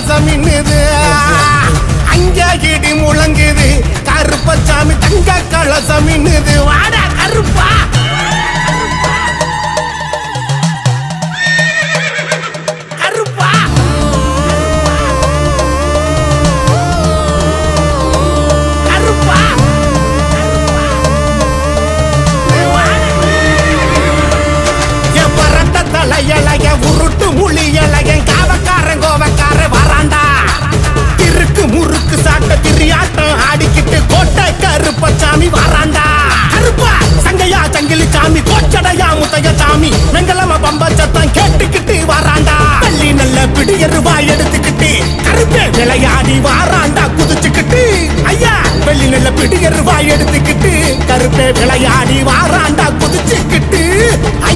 கலசமின்னுது அங்க இடி முழங்குது கருப்பசாமி தங்க கலசமின்னுது வாடா கருப்பா உருட்டு முழியலைய காவக்காரன் கோவக்கார வராண்டா திருக்கு முறுக்கு சாட்ட திரியாட்டம் ஆடிக்கிட்டு கோட்டை கருப்பசாமி வராண்டா கருப்பா சங்கையா சங்கிலி சாமி கோச்சடையா முத்தைய சாமி வெங்கலம பம்ப சத்தம் கேட்டுக்கிட்டு வராண்டா பள்ளி நல்ல பிடியருவா எடுத்துக்கிட்டு கருப்பே விளையாடி வாராண்டா குதிச்சுக்கிட்டு ஐயா வெள்ளி நல்ல பிடி